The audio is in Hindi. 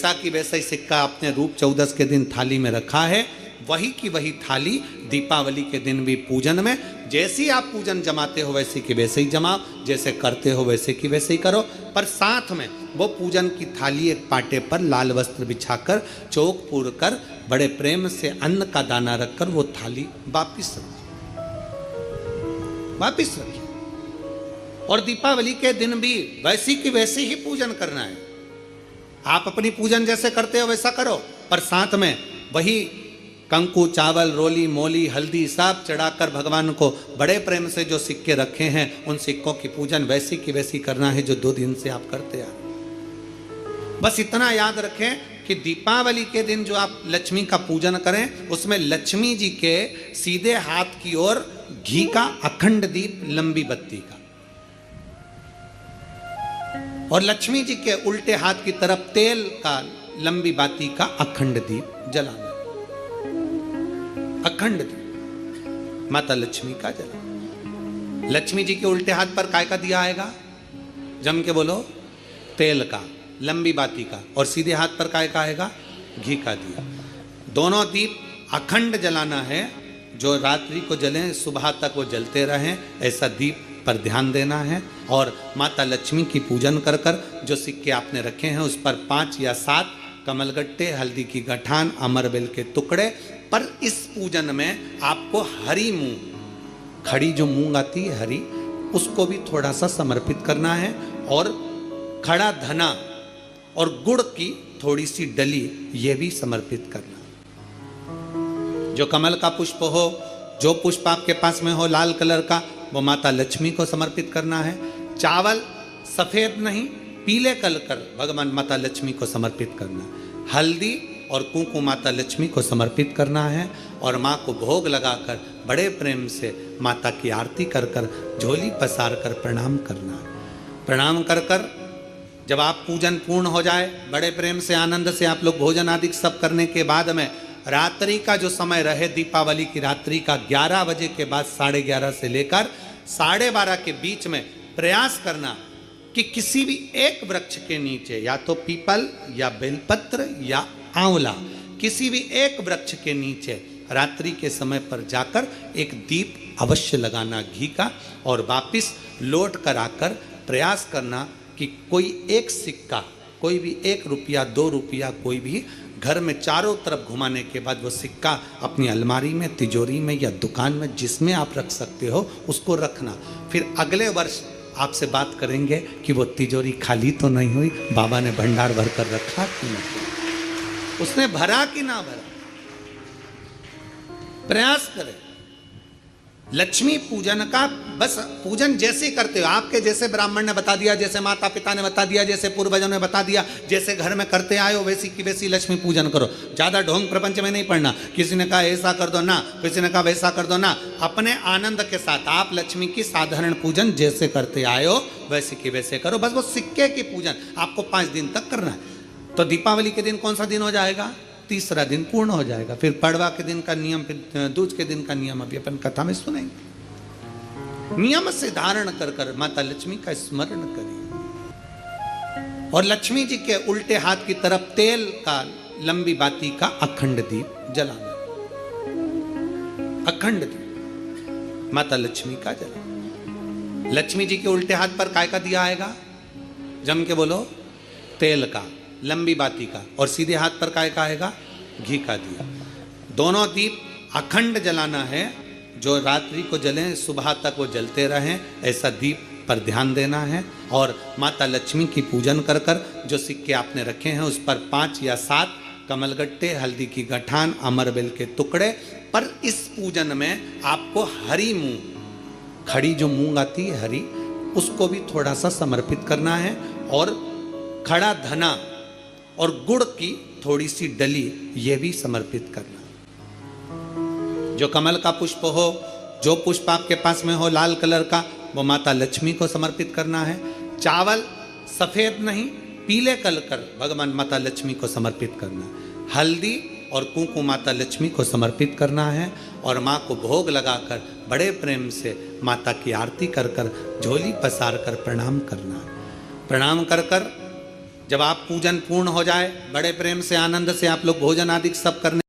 वैसा की वैसा ही सिक्का आपने रूप 14 के दिन थाली में रखा है, वही की वही थाली दीपावली के दिन भी पूजन में, जैसी आप पूजन जमाते हो वैसे की वैसे ही जमाओ, जैसे करते हो वैसे की वैसे ही करो। पर साथ में वो पूजन की थाली एक पाटे पर लाल वस्त्र बिछाकर चौक पूर कर बड़े प्रेम से अन्न का दाना रखकर वो थाली वापिस रखिए। और दीपावली के दिन भी वैसी की वैसे ही पूजन करना है। आप अपनी पूजन जैसे करते हो वैसा करो, पर साथ में वही कंकु, चावल, रोली, मोली, हल्दी सब चढ़ाकर भगवान को बड़े प्रेम से जो सिक्के रखे हैं उन सिक्कों की पूजन वैसी की वैसी करना है जो 2 दिन से आप करते आ रहे। बस इतना याद रखें कि दीपावली के दिन जो आप लक्ष्मी का पूजन करें उसमें लक्ष्मी जी के सीधे हाथ की ओर घी का अखंड दीप, लंबी बत्ती का, और लक्ष्मी जी के उल्टे हाथ की तरफ तेल का लंबी बाती का अखंड दीप जलाना। अखंड दीप माता लक्ष्मी का जला। लक्ष्मी जी के उल्टे हाथ पर काय का दिया आएगा? जम के बोलो, तेल का, लंबी बाती का, और सीधे हाथ पर काय का आएगा? घी का दिया। दोनों दीप अखंड जलाना है, जो रात्रि को जलें सुबह तक वो जलते रहें, ऐसा दीप पर ध्यान देना है। और माता लक्ष्मी की पूजन कर कर जो सिक्के आपने रखे हैं उस पर 5 या 7 कमलगट्टे, हल्दी की गठान, अमरबेल के टुकड़े। पर इस पूजन में आपको हरी मूंग, खड़ी जो मूंग आती है हरी, उसको भी थोड़ा सा समर्पित करना है, और खड़ा धना और गुड़ की थोड़ी सी डली ये भी समर्पित करना। जो कमल का पुष्प हो, जो पुष्प आपके पास में हो लाल कलर का, वो माता लक्ष्मी को समर्पित करना है। चावल सफेद नहीं, पीले कलर कर भगवान माता लक्ष्मी को समर्पित करना। हल्दी और कुंकु माता लक्ष्मी को समर्पित करना है, और माँ को भोग लगाकर बड़े प्रेम से माता की आरती कर कर झोली पसार कर प्रणाम करना है। प्रणाम कर कर जब आप पूजन पूर्ण हो जाए, बड़े प्रेम से आनंद से आप लोग भोजन आदि सब करने के बाद में रात्रि का जो समय रहे, दीपावली की रात्रि का 11 बजे के बाद 11:30 से लेकर 12:30 के बीच में प्रयास करना कि किसी भी एक वृक्ष के नीचे, या तो पीपल या बेलपत्र या आंवला, किसी भी एक वृक्ष के नीचे रात्रि के समय पर जाकर एक दीप अवश्य लगाना घी का, और वापिस लौट कर आकर प्रयास करना कि कोई एक सिक्का, कोई भी 1 रुपया 2 रुपया, कोई भी घर में चारों तरफ घुमाने के बाद वो सिक्का अपनी अलमारी में, तिजोरी में या दुकान में जिसमें आप रख सकते हो उसको रखना। फिर अगले वर्ष आपसे बात करेंगे कि वो तिजोरी खाली तो नहीं हुई, बाबा ने भंडार भर कर रखा कि नहीं, उसने भरा कि ना भरा। प्रयास करें लक्ष्मी पूजन का। बस पूजन जैसे करते हो, आपके जैसे ब्राह्मण ने बता दिया, जैसे माता पिता ने बता दिया, जैसे पूर्वजों ने बता दिया, जैसे घर में करते आए हो वैसी की वैसी लक्ष्मी पूजन करो। ज़्यादा ढोंग प्रपंच में नहीं पड़ना, किसी ने कहा ऐसा कर दो ना, किसी ने कहा वैसा कर दो ना। अपने आनंद के साथ आप लक्ष्मी की साधारण पूजन जैसे करते आए हो वैसे की वैसे करो। बस वो सिक्के की पूजन आपको 5 दिन तक करना है। तो दीपावली के दिन कौन सा दिन हो जाएगा? 3रा दिन पूर्ण हो जाएगा। फिर पड़वा के दिन का नियम, फिर दूज के दिन का नियम अभी अपन कथा में सुनेंगे। नियम से धारण कर कर माता लक्ष्मी का स्मरण करिए, और लक्ष्मी जी के उल्टे हाथ की तरफ तेल का लंबी बाती का अखंड दीप जलाना। अखंड दीप माता लक्ष्मी का जलाना। लक्ष्मी जी के उल्टे हाथ पर काय का दिया आएगा? जम के बोलो, तेल का, लंबी बाती का, और सीधे हाथ पर काय का आएगा? घी का दिया। दोनों दीप अखंड जलाना है, जो रात्रि को जलें सुबह तक वो जलते रहें, ऐसा दीप पर ध्यान देना है। और माता लक्ष्मी की पूजन कर कर जो सिक्के आपने रखे हैं उस पर 5 या 7 कमलगट्टे, हल्दी की गठान, अमरबेल के टुकड़े। पर इस पूजन में आपको हरी मूंग, खड़ी जो मूंग आती है हरी, उसको भी थोड़ा सा समर्पित करना है, और खड़ा धना और गुड़ की थोड़ी सी डली ये भी समर्पित करना। जो कमल का पुष्प हो, जो पुष्प आपके पास में हो लाल कलर का, वो माता लक्ष्मी को समर्पित करना है। चावल सफेद नहीं, पीले कलर कर भगवान माता लक्ष्मी को समर्पित करना। हल्दी और कुंकु माता लक्ष्मी को समर्पित करना है, और माँ को भोग लगाकर बड़े प्रेम से माता की आरती कर कर झोली पसार कर प्रणाम करना है। प्रणाम कर कर जब आप पूजन पूर्ण हो जाए, बड़े प्रेम से आनंद से आप लोग भोजन आदि सब करने